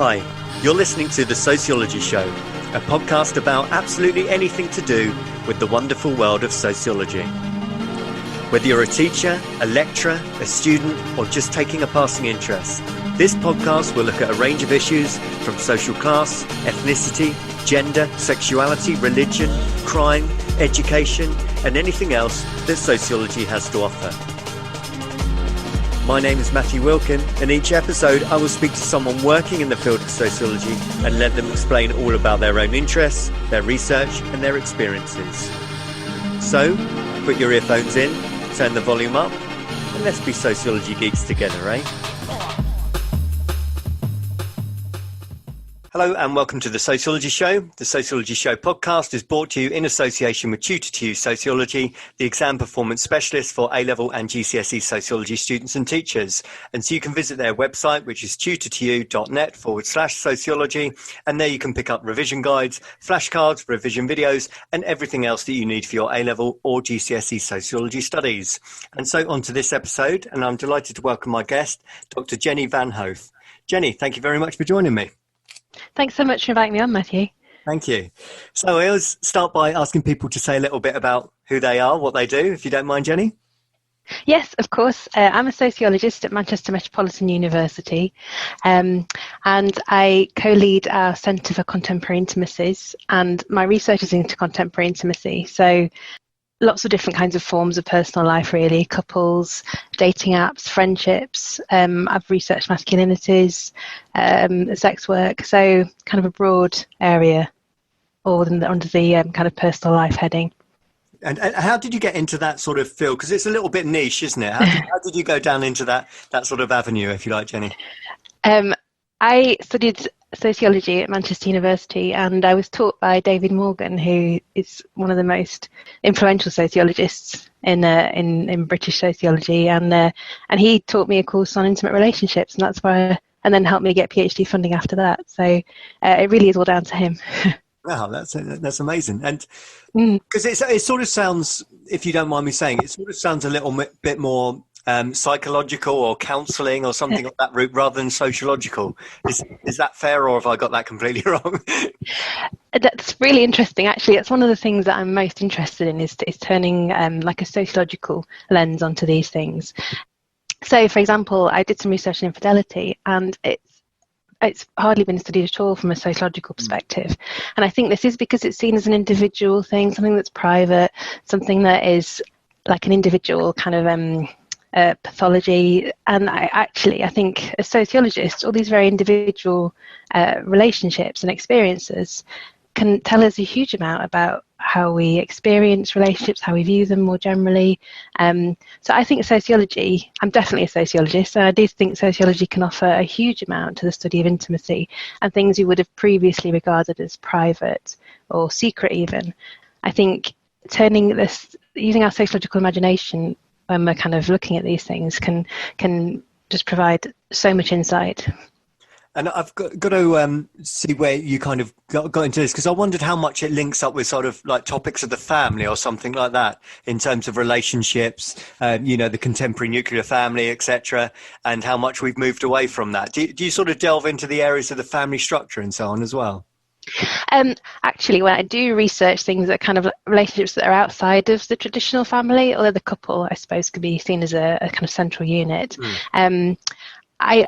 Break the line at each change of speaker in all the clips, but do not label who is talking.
Hi, you're listening to The Sociology Show, a podcast about absolutely anything to do with the wonderful world of sociology. Whether you're a teacher, a lecturer, a student, or just taking a passing interest, this podcast will look at a range of issues from social class, ethnicity, gender, sexuality, religion, crime, education, and anything else that sociology has to offer. My name is Matthew Wilkin, and each episode I will speak to someone working in the field of sociology and let them explain all about their own interests, their research, and their experiences. So, put your earphones in, turn the volume up, and let's be sociology geeks together, eh? Hello and welcome to The Sociology Show. The Sociology Show podcast is brought to you in association with Tutor2U Sociology, the exam performance specialist for A-level and GCSE sociology students and teachers. And so you can visit their website, which is tutor2u.net/sociology. And there you can pick up revision guides, flashcards, revision videos, and everything else that you need for your A-level or GCSE sociology studies. And so on to this episode, and I'm delighted to welcome my guest, Dr Jenny Van Hooff. Jenny, thank you very much for joining me.
Thanks so much for inviting me on, Matthew.
Thank you. So I always start by asking people to say a little bit about who they are, what they do, if you don't mind, Jenny.
Yes, of course. I'm a sociologist at Manchester Metropolitan University, and I co-lead our Centre for Contemporary Intimacies, and my research is into contemporary intimacy. So lots of different kinds of forms of personal life, really, couples, dating apps, friendships. I've researched masculinities, sex work, so kind of a broad area, all under the kind of personal life heading.
And how did you get into that sort of field? Because it's a little bit niche, isn't it? How did you go down into that sort of avenue, if you like, Jenny?
I studied sociology at Manchester University, and I was taught by David Morgan, who is one of the most influential sociologists in British sociology, and he taught me a course on intimate relationships, and that's where and then helped me get PhD funding after that. So it really is all down to him.
Wow, that's amazing. And because it sort of sounds, if you don't mind me saying, it sort of sounds a little bit more psychological or counselling or something like that route rather than sociological. Is that fair, or have I got that completely wrong?
That's really interesting. Actually, it's one of the things that I'm most interested in is turning like a sociological lens onto these things. So, for example, I did some research on infidelity, and it's hardly been studied at all from a sociological perspective. And I think this is because it's seen as an individual thing, something that's private, something that is like an individual kind of pathology. And I think as sociologists, all these very individual relationships and experiences can tell us a huge amount about how we experience relationships, how we view them more generally. So I think sociology, I'm definitely a sociologist, and I do think sociology can offer a huge amount to the study of intimacy and things you would have previously regarded as private or secret even. I think using our sociological imagination when we're kind of looking at these things can just provide so much insight.
And I've got to see where you kind of got into this, because I wondered how much it links up with sort of like topics of the family or something like that in terms of relationships, the contemporary nuclear family, etc., and how much we've moved away from that. Do you sort of delve into the areas of the family structure and so on as well?
Actually, when I do research things that kind of relationships that are outside of the traditional family, although the couple, I suppose, could be seen as a kind of central unit, I'm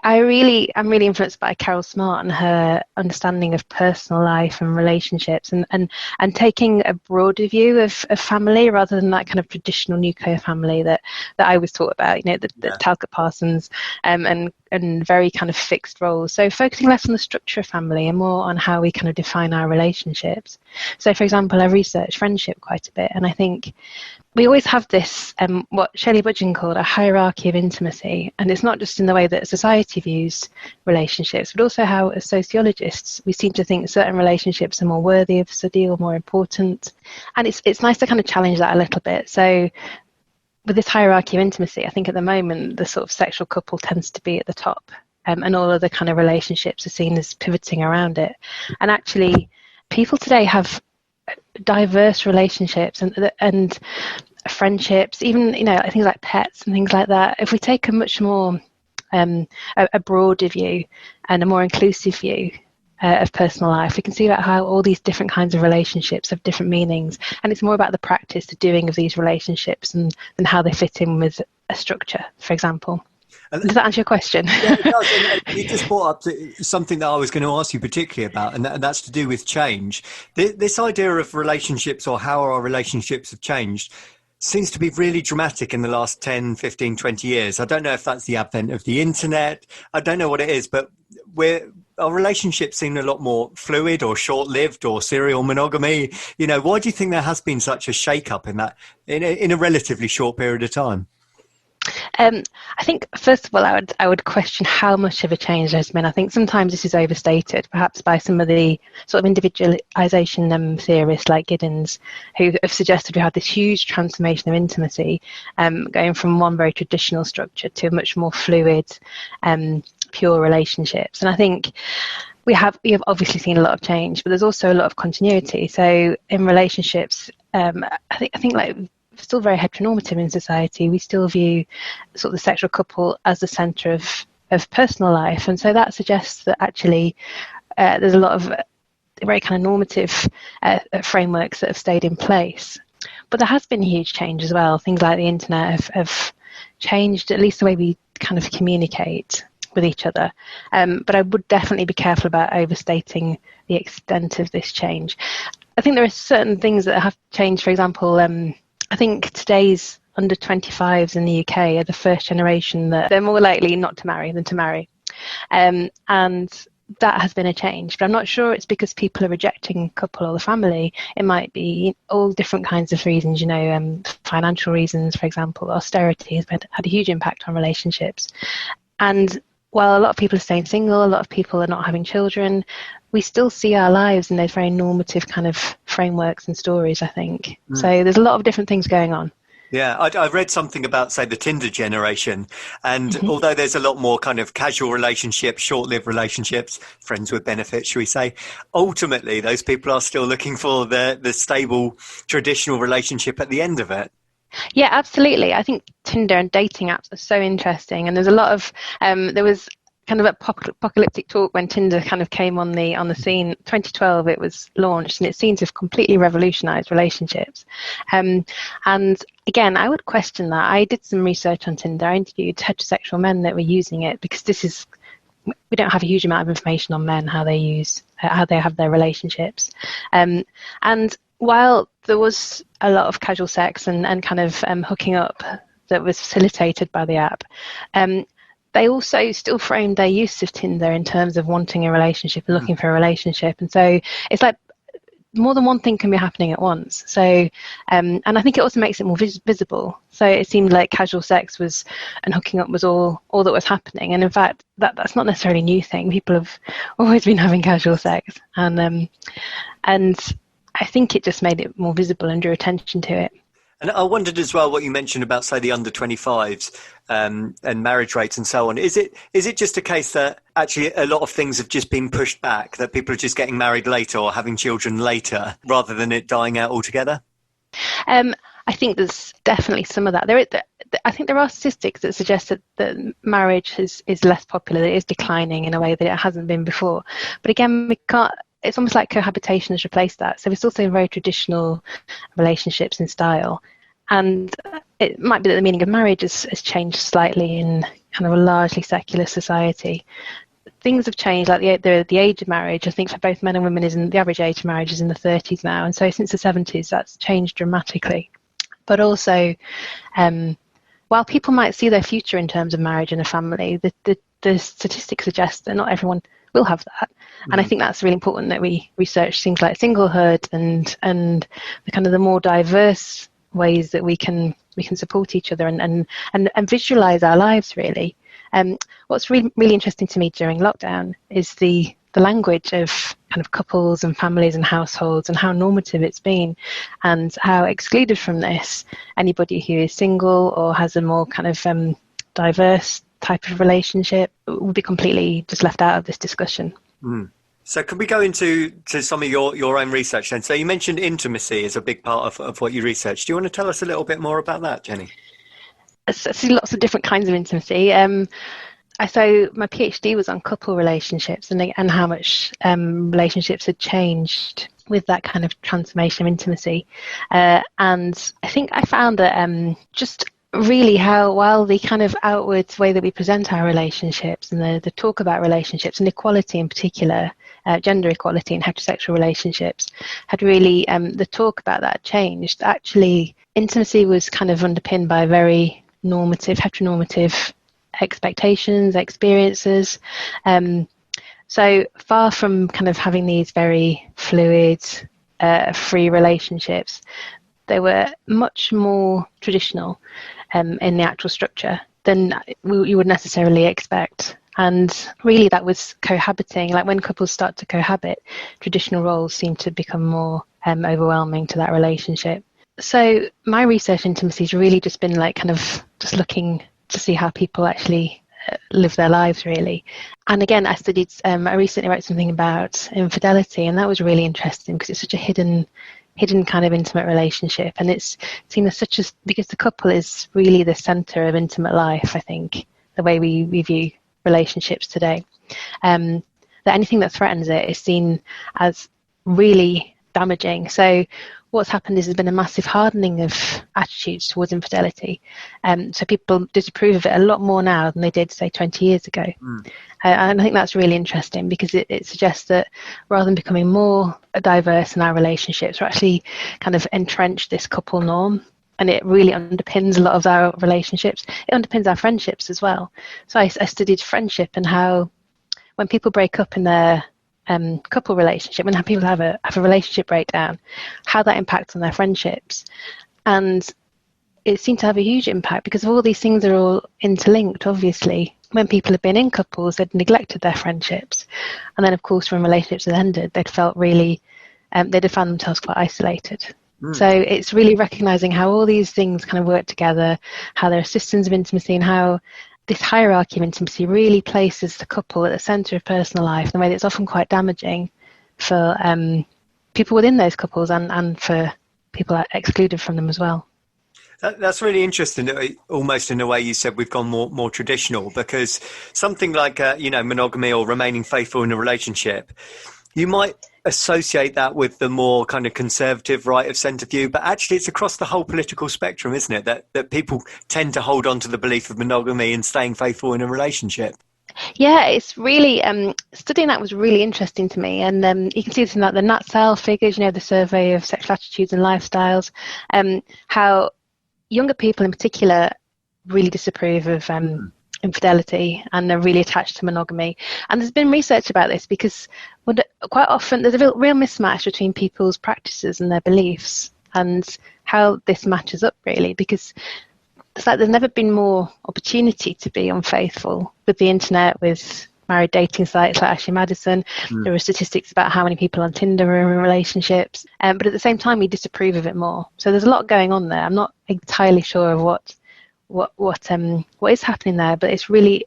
really influenced by Carol Smart and her understanding of personal life and relationships, and taking a broader view of family rather than that kind of traditional nuclear family that I was taught about, the Talcott Parsons and very kind of fixed roles. So focusing less on the structure of family and more on how we kind of define our relationships. So, for example, I research friendship quite a bit, and I think we always have this, what Shelley Budgeon called a hierarchy of intimacy. And it's not just in the way that society views relationships, but also how, as sociologists, we seem to think certain relationships are more worthy of study or more important. And it's nice to kind of challenge that a little bit. So with this hierarchy of intimacy, I think at the moment, the sort of sexual couple tends to be at the top, and all other kind of relationships are seen as pivoting around it. And actually, people today have diverse relationships and friendships, even things like pets and things like that. If we take a much more a broader view and a more inclusive view of personal life. We can see about how all these different kinds of relationships have different meanings, and it's more about the practice, the doing of these relationships, and how they fit in with a structure, for example. Does that answer your question?
Yeah, it does. And you just brought up something that I was going to ask you particularly about, and that's to do with change. This idea of relationships, or how our relationships have changed, seems to be really dramatic in the last 10, 15, 20 years. I don't know if that's the advent of the internet. I don't know what it is, but our relationships seem a lot more fluid or short-lived or serial monogamy. You know, why do you think there has been such a shake-up in that in a relatively short period of time?
I think, first of all, I would question how much of a change there's been. I think sometimes this is overstated, perhaps by some of the sort of individualization theorists like Giddens, who have suggested we had this huge transformation of intimacy, going from one very traditional structure to a much more fluid, pure relationships. And I think we have obviously seen a lot of change, but there's also a lot of continuity. So in relationships, I think like still very heteronormative in society. We still view sort of the sexual couple as the centre of personal life, and so that suggests that actually there's a lot of very kind of normative frameworks that have stayed in place. But there has been a huge change as well. Things like the internet have changed at least the way we kind of communicate with each other. But I would definitely be careful about overstating the extent of this change. I think there are certain things that have changed. For example, I think today's under 25s in the UK are the first generation that they're more likely not to marry than to marry. And that has been a change. But I'm not sure it's because people are rejecting couple or the family. It might be all different kinds of reasons, you know, financial reasons, for example. Austerity has had a huge impact on relationships. And while a lot of people are staying single, a lot of people are not having children, we still see our lives in those very normative kind of frameworks and stories, I think. So there's a lot of different things going on.
Yeah, I read something about, say, the Tinder generation. And although there's a lot more kind of casual relationships, short-lived relationships, friends with benefits, shall we say, ultimately, those people are still looking for the stable, traditional relationship at the end of it.
Yeah, absolutely. I think Tinder and dating apps are so interesting. And there's a lot of, there was kind of apocalyptic talk when Tinder kind of came on the scene. 2012 it was launched, and it seems to have completely revolutionized relationships. And again, I would question that. I did some research on Tinder. I interviewed heterosexual men that were using it, because we don't have a huge amount of information on men, how they have their relationships. And while there was a lot of casual sex and kind of hooking up that was facilitated by the app, they also still framed their use of Tinder in terms of wanting a relationship and looking for a relationship. And so it's like more than one thing can be happening at once. So, and I think it also makes it more visible. So it seemed like casual sex and hooking up was all that was happening. And in fact, that's not necessarily a new thing. People have always been having casual sex. And I think it just made it more visible and drew attention to it.
And I wondered as well what you mentioned about, say, the under 25s and marriage rates and so on. Is it just a case that actually a lot of things have just been pushed back, that people are just getting married later or having children later rather than it dying out altogether?
I think there's definitely some of that. I think there are statistics that suggest that marriage is less popular, that it is declining in a way that it hasn't been before. But again, we can't. It's almost like cohabitation has replaced that. So we're still seeing very traditional relationships in style. And it might be that the meaning of marriage has changed slightly in kind of a largely secular society. Things have changed, like the age of marriage. I think for both men and women, the average age of marriage is in the 30s now. And so since the 70s, that's changed dramatically. But also, while people might see their future in terms of marriage and a family, the statistics suggest that not everyone will have that. And I think that's really important that we research things like singlehood and the kind of the more diverse ways that we can support each other and visualize our lives, really. What's really interesting to me during lockdown is the language of kind of couples and families and households, and how normative it's been, and how excluded from this anybody who is single or has a more kind of diverse type of relationship will be completely just left out of this discussion.
So can we go into some of your own research then? So you mentioned intimacy is a big part of what you researched. Do you want to tell us a little bit more about that, Jenny?
I see lots of different kinds of intimacy. So my PhD was on couple relationships and how much relationships had changed with that kind of transformation of intimacy. And I think I found that just really how, while the kind of outward way that we present our relationships and the talk about relationships and equality in particular, gender equality and heterosexual relationships had really, the talk about that changed. Actually, intimacy was kind of underpinned by very normative, heteronormative expectations, experiences. So far from kind of having these very fluid, free relationships, they were much more traditional in the actual structure than you would necessarily expect. And really that was cohabiting. Like when couples start to cohabit, traditional roles seem to become more overwhelming to that relationship. So my research intimacy has really just been like kind of just looking to see how people actually live their lives, really. And again, I recently wrote something about infidelity, and that was really interesting because it's such a hidden kind of intimate relationship, and it's seen as such as, because the couple is really the center of intimate life, I think, the way we view relationships today, that anything that threatens it is seen as really damaging. So what's happened is there's been a massive hardening of attitudes towards infidelity. So people disapprove of it a lot more now than they did, say, 20 years ago. And I think that's really interesting because it suggests that rather than becoming more diverse in our relationships, we're actually kind of entrenched this couple norm. And it really underpins a lot of our relationships. It underpins our friendships as well. So I studied friendship and how when people break up in their couple relationship, when people have a relationship breakdown, how that impacts on their friendships. And it seemed to have a huge impact because all these things are all interlinked, obviously. When people have been in couples, they'd neglected their friendships. And then, of course, when relationships had ended, they'd felt really, they'd have found themselves quite isolated. So it's really recognising how all these things kind of work together, how there are systems of intimacy, and how this hierarchy of intimacy really places the couple at the centre of personal life in a way that's often quite damaging for people within those couples and for people excluded from them as well.
That's really interesting. Almost in a way, you said we've gone more traditional, because something like monogamy or remaining faithful in a relationship, you might associate that with the more kind of conservative right of centre view, but actually it's across the whole political spectrum, isn't it? That people tend to hold on to the belief of monogamy and staying faithful in a relationship.
Yeah, it's really, studying that was really interesting to me. And you can see this in like the NatSal figures, the survey of sexual attitudes and lifestyles, how younger people in particular really disapprove of infidelity and are really attached to monogamy. And there's been research about this because quite often there's a real mismatch between people's practices and their beliefs and how this matches up, really, because it's like there's never been more opportunity to be unfaithful with the internet, with married dating sites like Ashley Madison. There are statistics about how many people on Tinder are in relationships, but at the same time we disapprove of it more. So there's a lot going on there. I'm not entirely sure of what is happening there, but it's really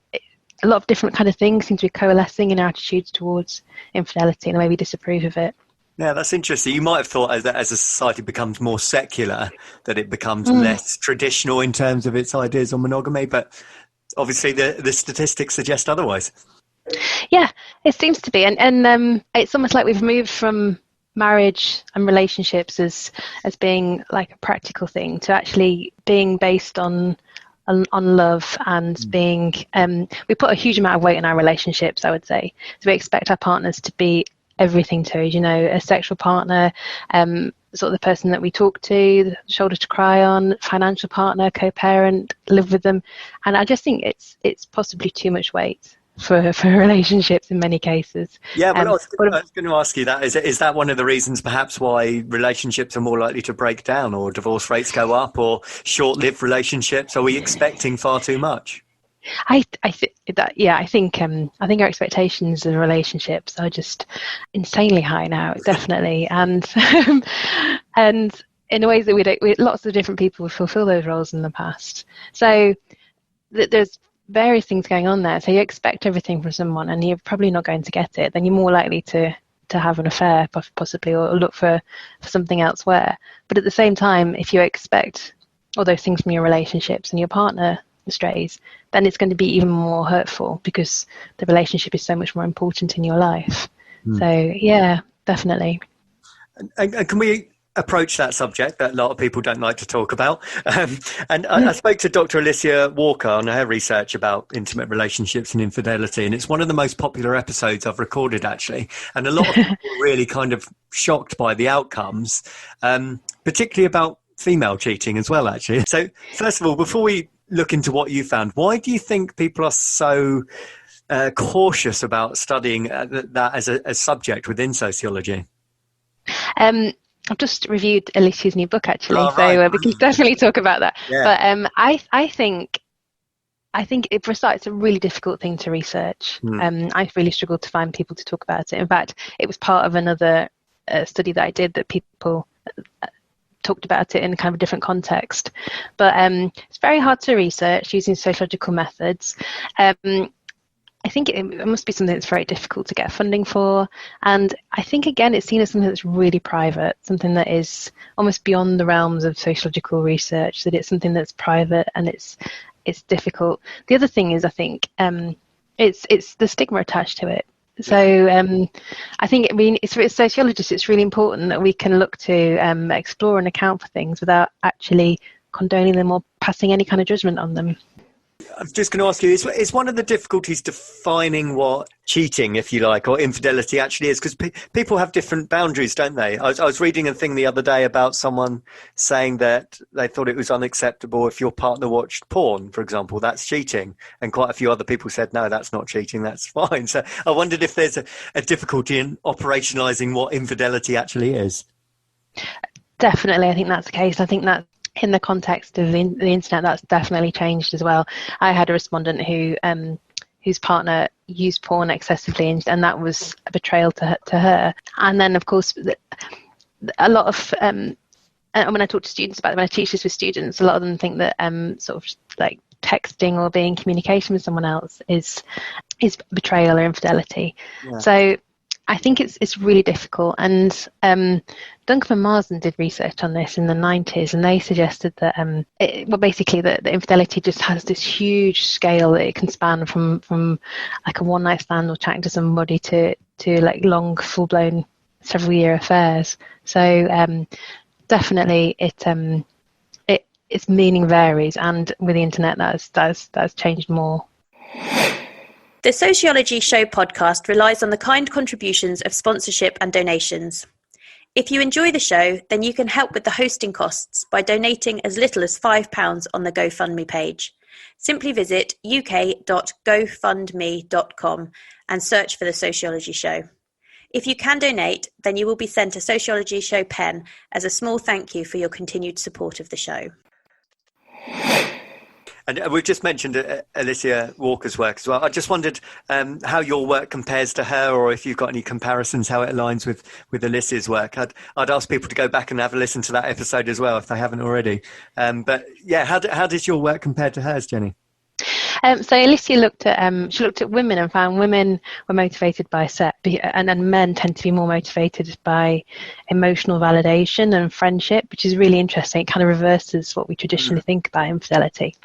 a lot of different kind of things seem to be coalescing in our attitudes towards infidelity and the way we disapprove of it.
Yeah, that's interesting. You might have thought as a society becomes more secular, that it becomes less traditional in terms of its ideas on monogamy, but obviously the statistics suggest otherwise.
Yeah, it seems to be. And it's almost like we've moved from marriage and relationships as being like a practical thing to actually being based on love and being we put a huge amount of weight in our relationships, I would say. So we expect our partners to be everything to us, a sexual partner, sort of the person that we talk to, the shoulder to cry on, financial partner, co-parent, live with them. And I just think it's possibly too much weight for relationships in many cases.
Yeah, but I was going to ask you that. Is that one of the reasons perhaps why relationships are more likely to break down or divorce rates go up or short-lived relationships? Are we expecting far too much?
I think our expectations of relationships are just insanely high now, definitely, and and in ways that lots of different people fulfill those roles in the past. So there's various things going on there. So you expect everything from someone and you're probably not going to get it. Then you're more likely to have an affair possibly, or look for something elsewhere. But at the same time, if you expect all those things from your relationships and your partner strays, then it's going to be even more hurtful because the relationship is so much more important in your life. So yeah, definitely.
And can we approach that subject that a lot of people don't like to talk about? And I spoke to Dr. Alicia Walker on her research about intimate relationships and infidelity, and it's one of the most popular episodes I've recorded, actually. And a lot of people were really kind of shocked by the outcomes, particularly about female cheating as well, actually. So first of all, before we look into what you found, why do you think people are so cautious about studying that as a subject within sociology?
I've just reviewed Alicia's new book, actually,
right.
We can definitely talk about that.
Yeah.
But I think for a start, it's a really difficult thing to research. I really struggled to find people to talk about it. In fact, it was part of another study that I did that people talked about it in kind of a different context. But it's very hard to research using sociological methods. I think it must be something that's very difficult to get funding for. And I think, again, it's seen as something that's really private, something that is almost beyond the realms of sociological research, that it's something that's private and it's difficult. The other thing is, I think, it's the stigma attached to it. So I think, for sociologists, it's really important that we can look to explore and account for things without actually condoning them or passing any kind of judgment on them.
I'm just going to ask you, is one of the difficulties defining what cheating, if you like, or infidelity actually is? Because people have different boundaries, don't they? I was reading a thing the other day about someone saying that they thought it was unacceptable if your partner watched porn, for example. That's cheating. And quite a few other people said, no, that's not cheating, that's fine. So I wondered if there's a difficulty in operationalising what infidelity actually is.
Definitely, I think that's the case. I think that in the context of the internet, that's definitely changed as well. I had a respondent whose partner used porn excessively, and that was a betrayal to her. And then, of course, a lot of and when I talk to students about it, when I teach this with students, a lot of them think that sort of like texting or being in communication with someone else is betrayal or infidelity. Yeah. So I think it's really difficult. And Duncan and Marsden did research on this in the 90s, and they suggested that basically the infidelity just has this huge scale that it can span from like a one-night stand or chatting to somebody to like long, full-blown several-year affairs. So definitely its meaning varies, and with the internet that's changed more.
The Sociology Show podcast relies on the kind contributions of sponsorship and donations. If you enjoy the show, then you can help with the hosting costs by donating as little as £5 on the GoFundMe page. Simply visit uk.gofundme.com and search for the Sociology Show. If you can donate, then you will be sent a Sociology Show pen as a small thank you for your continued support of the show.
And we've just mentioned Alicia Walker's work as well. I just wondered how your work compares to her, or if you've got any comparisons, how it aligns with Alicia's work. I'd ask people to go back and have a listen to that episode as well if they haven't already. But yeah, how does your work compare to hers, Jenny?
So Alicia looked at women and found women were motivated by sex, and then men tend to be more motivated by emotional validation and friendship, which is really interesting. It kind of reverses what we traditionally think about infidelity.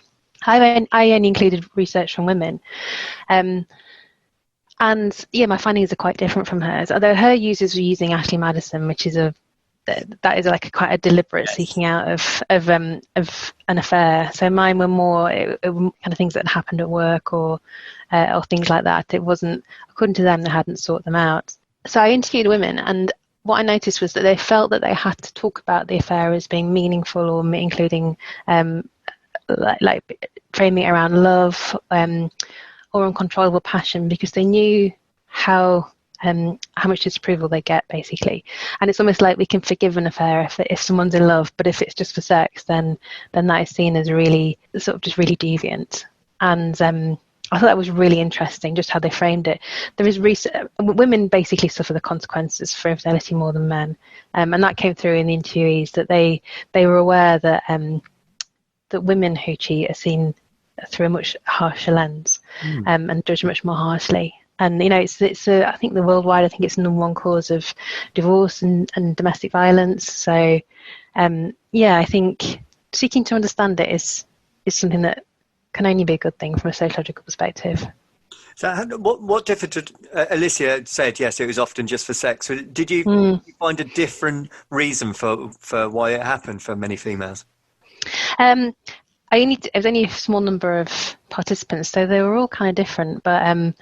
I only included research from women, and yeah, my findings are quite different from hers. Although her users were using Ashley Madison, which is that is like quite a deliberate seeking out of an affair. So mine were more it were kind of things that happened at work or things like that. It wasn't, according to them, they hadn't sought them out. So I interviewed women, and what I noticed was that they felt that they had to talk about the affair as being meaningful, or including like framing it around love or uncontrollable passion, because they knew how much disapproval they get, basically. And it's almost like we can forgive an affair if someone's in love, but if it's just for sex, then that is seen as really sort of just really deviant. And I thought that was really interesting, just how they framed it. There is women basically suffer the consequences for infidelity more than men, and that came through in the interviewees, that they were aware that that women who cheat are seen through a much harsher lens and judged much more harshly. And it's I think worldwide, I think it's the number one cause of divorce and domestic violence. So yeah, I think seeking to understand it is something that can only be a good thing from a sociological perspective.
So what differed? Alicia said, yes, it was often just for sex. So did you find a different reason for why it happened for many females?
It was only a small number of participants, so they were all kind of different, but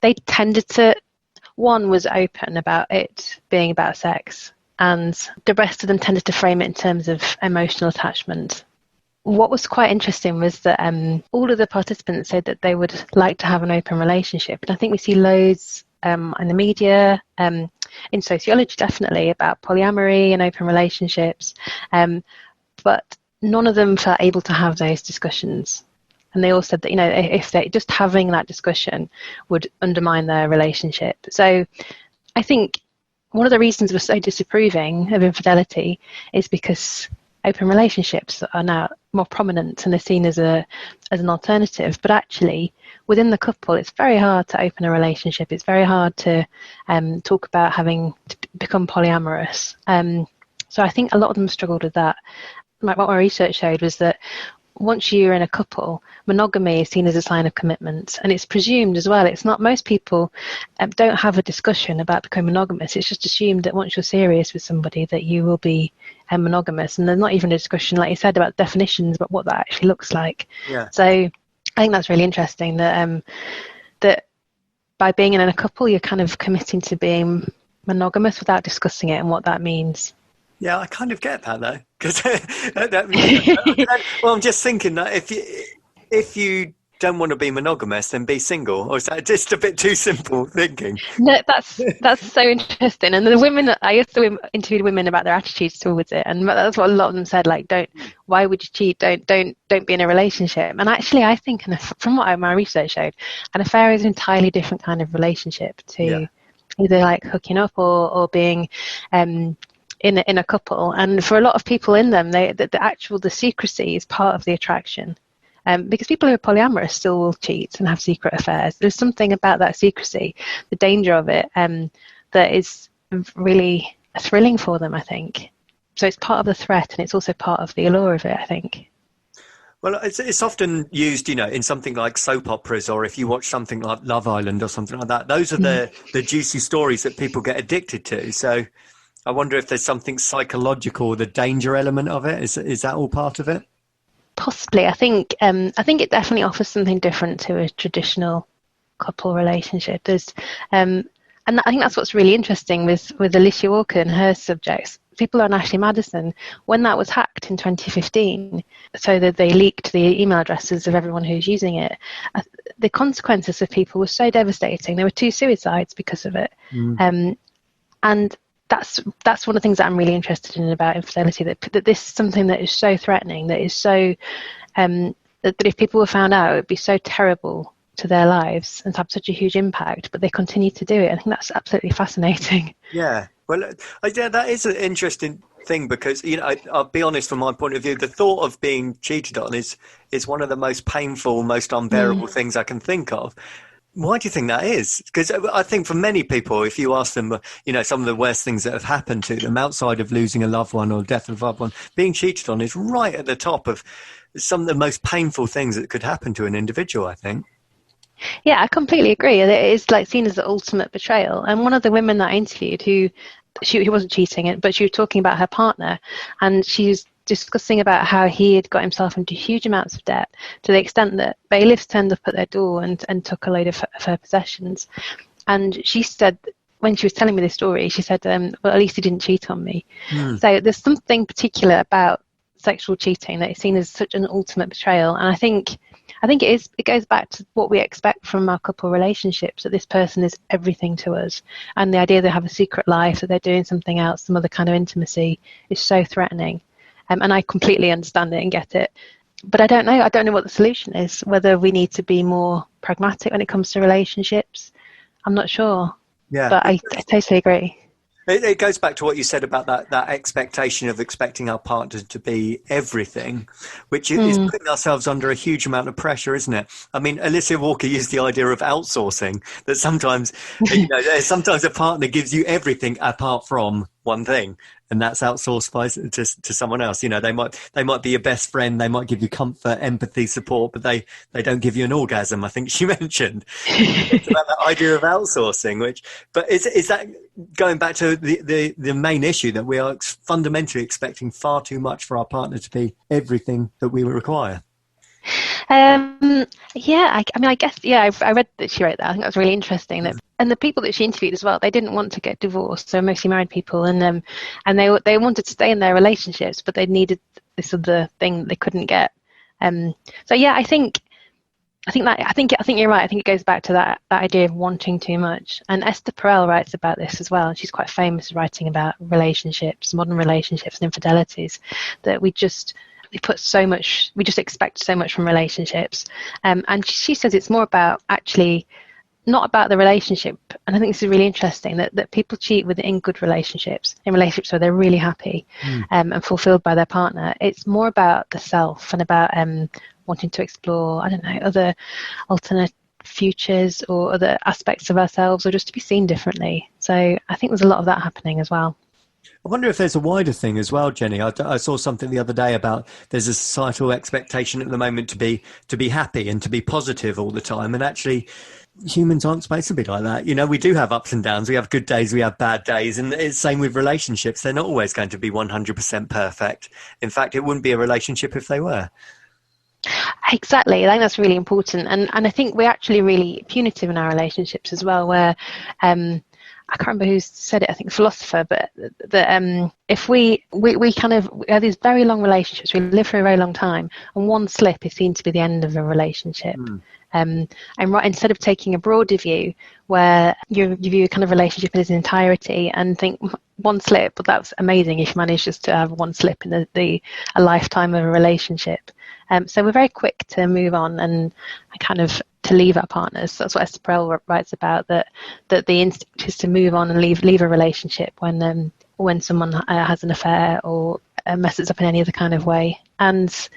they tended to, one was open about it being about sex, and the rest of them tended to frame it in terms of emotional attachment. What was quite interesting was that all of the participants said that they would like to have an open relationship. And I think we see loads in the media, in sociology definitely, about polyamory and open relationships. But none of them felt able to have those discussions. And they all said that, if they just having that discussion would undermine their relationship. So I think one of the reasons we're so disapproving of infidelity is because open relationships are now more prominent and they're seen as an alternative. But actually, within the couple, it's very hard to open a relationship. It's very hard to talk about having to become polyamorous. So I think a lot of them struggled with that. What my research showed was that once you're in a couple, monogamy is seen as a sign of commitment, and it's presumed as well. It's not, most people don't have a discussion about becoming monogamous. It's just assumed that once you're serious with somebody that you will be monogamous, and there's not even a discussion, like you said, about definitions, about what that actually looks like.
Yeah.
So I think that's really interesting that that by being in a couple, you're kind of committing to being monogamous without discussing it and what that means.
Yeah, I kind of get that though, because well, I'm just thinking that if you don't want to be monogamous, then be single, or is that just a bit too simple thinking?
No, that's so interesting. And the women, I used to interview women about their attitudes towards it, and that's what a lot of them said. Like, why would you cheat? Don't be in a relationship. And actually, I think, from what my research showed, an affair is an entirely different kind of relationship to either like hooking up or being in a couple. And for a lot of people in them, the secrecy is part of the attraction. Because people who are polyamorous still will cheat and have secret affairs. There's something about that secrecy, the danger of it, that is really thrilling for them, I think. So it's part of the threat, and it's also part of the allure of it, I think.
Well, it's often used, in something like soap operas, or if you watch something like Love Island or something like that. Those are the juicy stories that people get addicted to. So I wonder if there's something psychological, the danger element of it. Is that all part of it?
Possibly. I think it definitely offers something different to a traditional couple relationship. There's and I think that's what's really interesting with Alicia Walker and her subjects. People on Ashley Madison, when that was hacked in 2015, so that they leaked the email addresses of everyone who's using it, the consequences for people were so devastating. There were 2 suicides because of it. And that's one of the things that I'm really interested in about infidelity, that this is something that is so threatening, that is so that if people were found out, it would be so terrible to their lives and have such a huge impact, but they continue to do it. I think that's absolutely fascinating.
Yeah, well, that is an interesting thing, because I'll be honest, from my point of view, the thought of being cheated on is one of the most painful, most unbearable things I can think of. Why do you think that is? Because I think for many people, if you ask them, some of the worst things that have happened to them outside of losing a loved one or death of a loved one, being cheated on is right at the top of some of the most painful things that could happen to an individual, I think.
Yeah, I completely agree. It is like seen as the ultimate betrayal. And one of the women that I interviewed who wasn't cheating, but she was talking about her partner, and she was discussing about how he had got himself into huge amounts of debt, to the extent that bailiffs turned up at their door and took a load of her possessions. And she said, when she was telling me this story, she said, well, at least he didn't cheat on me. So there's something particular about sexual cheating that is seen as such an ultimate betrayal. And I think it goes back to what we expect from our couple relationships, that this person is everything to us. And the idea they have a secret life, that they're doing something else, some other kind of intimacy, is so threatening. And I completely understand it and get it. But I don't know what the solution is, whether we need to be more pragmatic when it comes to relationships. I'm not sure.
Yeah.
But I totally agree.
It goes back to what you said about that expectation of expecting our partner to be everything, which is putting ourselves under a huge amount of pressure, isn't it? I mean, Alicia Walker used the idea of outsourcing, that sometimes, sometimes a partner gives you everything apart from one thing. and that's outsourced to someone else. You know, they might be your best friend, they might give you comfort, empathy, support, but they don't give you an orgasm, I think she mentioned. It's about that idea of outsourcing, but is that going back to the main issue, that we are fundamentally expecting far too much for our partner to be everything that we require?
I guess, I read that she wrote that. I think that was really interesting. That, and the people that she interviewed as well, they didn't want to get divorced. So mostly married people, and they wanted to stay in their relationships, but they needed this other thing that they couldn't get. I think you're right. I think it goes back to that idea of wanting too much. And Esther Perel writes about this as well. She's quite famous writing about relationships, modern relationships and infidelities, that we just expect so much from relationships. And she says it's more about actually not about the relationship. And I think this is really interesting, that people cheat in good relationships, in relationships where they're really happy and fulfilled by their partner. It's more about the self and about wanting to explore, I don't know, other alternate futures or other aspects of ourselves, or just to be seen differently. So I think there's a lot of that happening as well.
I wonder if there's a wider thing as well, Jenny. I saw something the other day about there's a societal expectation at the moment to be happy and to be positive all the time. And actually, humans aren't supposed to be like that. You know, we do have ups and downs. We have good days, we have bad days. And it's the same with relationships. They're not always going to be 100% perfect. In fact, it wouldn't be a relationship if they were.
Exactly. I think that's really important. And I think we're actually really punitive in our relationships as well, where I can't remember who said it, I think a philosopher, but that if we have these very long relationships, we live for a very long time, and one slip is seen to be the end of a relationship. And instead of taking a broader view where you view a kind of relationship in its entirety and think one slip, but that's amazing if you manage just to have one slip in a lifetime of a relationship. So we're very quick to move on and kind of to leave our partners. That's what Esther Perel writes about, that the instinct is to move on and leave a relationship when someone has an affair or messes up in any other kind of way. And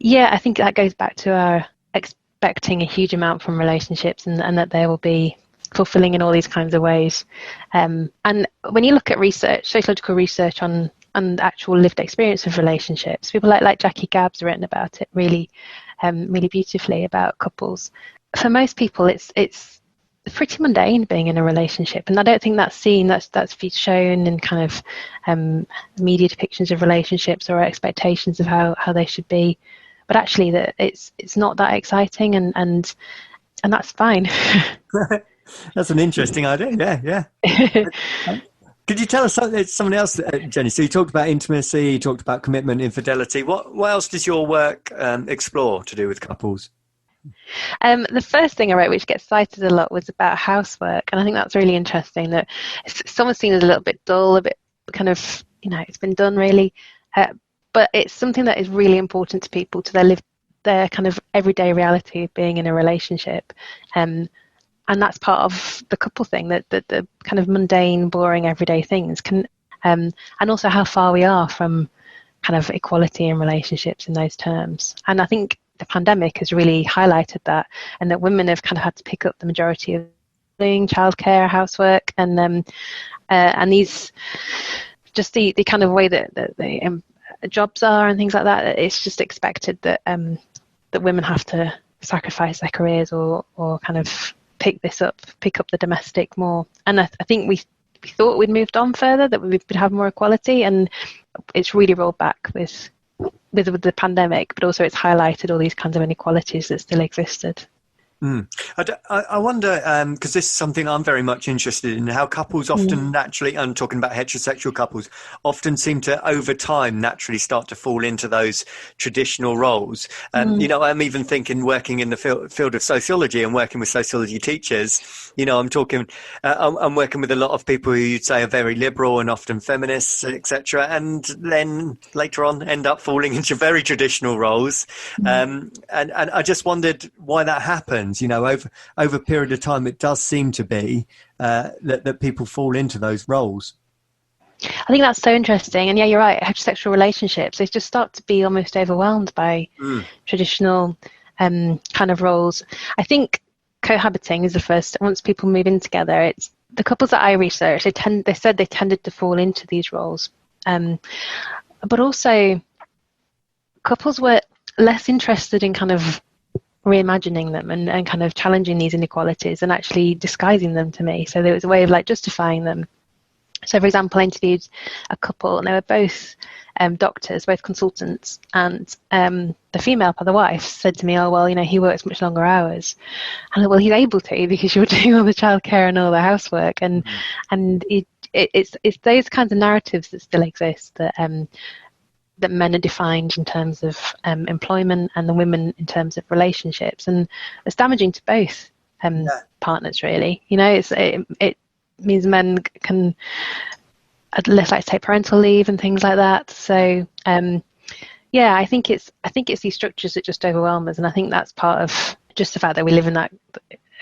I think that goes back to our expecting a huge amount from relationships, and that they will be fulfilling in all these kinds of ways. And when you look at research, sociological research on the actual lived experience of relationships, people like Jackie Gabb's written about it really beautifully about couples. For most people, it's pretty mundane being in a relationship, and I don't think that's shown in kind of media depictions of relationships or expectations of how they should be. But actually, that it's not that exciting, and that's fine.
That's an interesting idea. Yeah. Could you tell us something else, Jenny? So you talked about intimacy, you talked about commitment, infidelity. What else does your work explore to do with couples?
The first thing I wrote, which gets cited a lot, was about housework, and I think that's really interesting. That someone's seen as a little bit dull, a bit kind of, it's been done really, but it's something that is really important to people, to their kind of everyday reality of being in a relationship. And that's part of the couple thing, that the kind of mundane, boring, everyday things can, and also how far we are from kind of equality in relationships in those terms. And I think the pandemic has really highlighted that, and that women have kind of had to pick up the majority of doing childcare, housework, and these just the kind of way that the jobs are and things like that. It's just expected that that women have to sacrifice their careers or kind of pick up the domestic more. And I think we thought we'd moved on further, that we would have more equality, and it's really rolled back with the pandemic, but also it's highlighted all these kinds of inequalities that still existed.
I wonder, because this is something I'm very much interested in, how couples often naturally, I'm talking about heterosexual couples, often seem to over time naturally start to fall into those traditional roles. I'm even thinking, working in the field of sociology and working with sociology teachers, I'm working with a lot of people who you'd say are very liberal and often feminists, etc., and then later on end up falling into very traditional roles. And I just wondered why that happens. Over a period of time, it does seem to be that people fall into those roles.
I think that's so interesting. And yeah, you're right. Heterosexual relationships, they just start to be almost overwhelmed by traditional kind of roles. I think cohabiting is the first. Once people move in together, it's the couples that I researched. They said they tended to fall into these roles. But also, couples were less interested in kind of reimagining them and kind of challenging these inequalities and actually disguising them to me. So there was a way of like justifying them. So, for example, I interviewed a couple, and they were both doctors, both consultants, and the female part, the wife, said to me, "Oh, well, he works much longer hours." And I, well, he's able to because you're doing all the childcare and all the housework, and it's those kinds of narratives that still exist, that men are defined in terms of employment and the women in terms of relationships, and it's damaging to both partners, really. It means men can less likely to take parental leave and things like that. So I think it's these structures that just overwhelm us, and I think that's part of just the fact that we live in that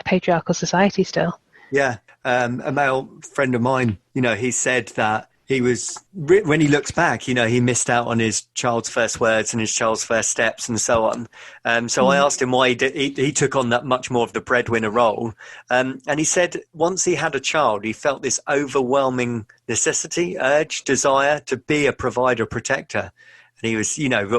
patriarchal society still.
Yeah, a male friend of mine, he said that he was, when he looks back, he missed out on his child's first words and his child's first steps and so on. So I asked him why he took on that much more of the breadwinner role. And he said once he had a child, he felt this overwhelming necessity, urge, desire to be a provider, protector. And he was,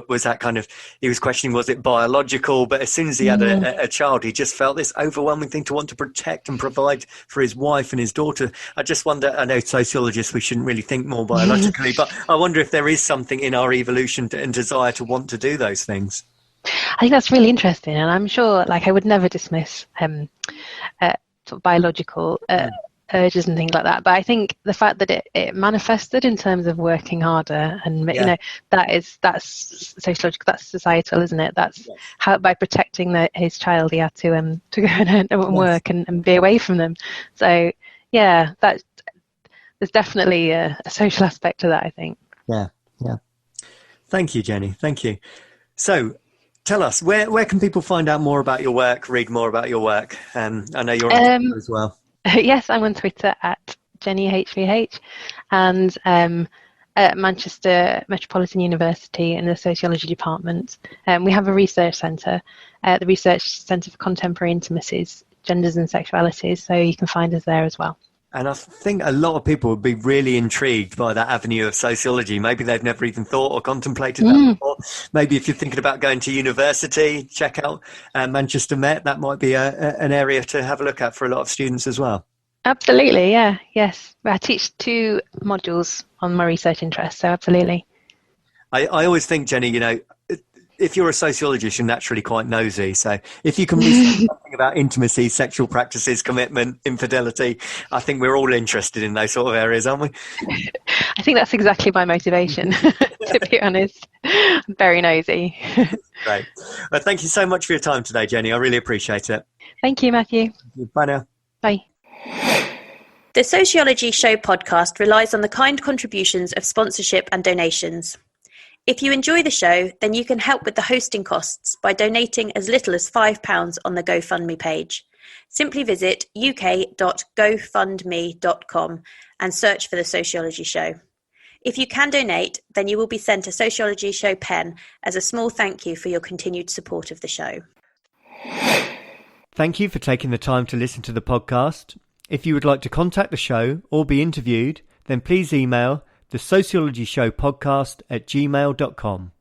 was that kind of, he was questioning, was it biological? But as soon as he had a child, he just felt this overwhelming thing to want to protect and provide for his wife and his daughter. I just wonder, I know sociologists, we shouldn't really think more biologically, but I wonder if there is something in our evolution and desire to want to do those things.
I think that's really interesting. And I'm sure, I would never dismiss sort of biological urges and things like that, but I think the fact that it manifested in terms of working harder and that's sociological, that's societal, isn't it? That's how, by protecting his child, he had to go and work and be away from them. So there's definitely a social aspect to that, I think.
Yeah. Thank you, Jenny. Thank you. So tell us, where can people find out more about your work, read more about your work? I know you're on Twitter as well.
Yes, I'm on Twitter at JennyHVH, and at Manchester Metropolitan University in the Sociology department. We have a research centre, the Research Centre for Contemporary Intimacies, Genders and Sexualities, so you can find us there as well.
And I think a lot of people would be really intrigued by that avenue of sociology. Maybe they've never even thought or contemplated that before. Maybe if you're thinking about going to university, check out Manchester Met. That might be an area to have a look at for a lot of students as well.
Absolutely, yeah, yes. I teach 2 modules on my research interests, so absolutely.
I always think, Jenny, if you're a sociologist, you're naturally quite nosy. So if you can research something about intimacy, sexual practices, commitment, infidelity, I think we're all interested in those sort of areas, aren't we?
I think that's exactly my motivation, to be honest. I'm very nosy.
Great. Well, thank you so much for your time today, Jenny. I really appreciate it.
Thank you, Matthew.
Bye now.
Bye.
The Sociology Show podcast relies on the kind contributions of sponsorship and donations. If you enjoy the show, then you can help with the hosting costs by donating as little as £5 on the GoFundMe page. Simply visit uk.gofundme.com and search for The Sociology Show. If you can donate, then you will be sent a Sociology Show pen as a small thank you for your continued support of the show.
Thank you for taking the time to listen to the podcast. If you would like to contact the show or be interviewed, then please email the Sociology Show podcast at gmail.com.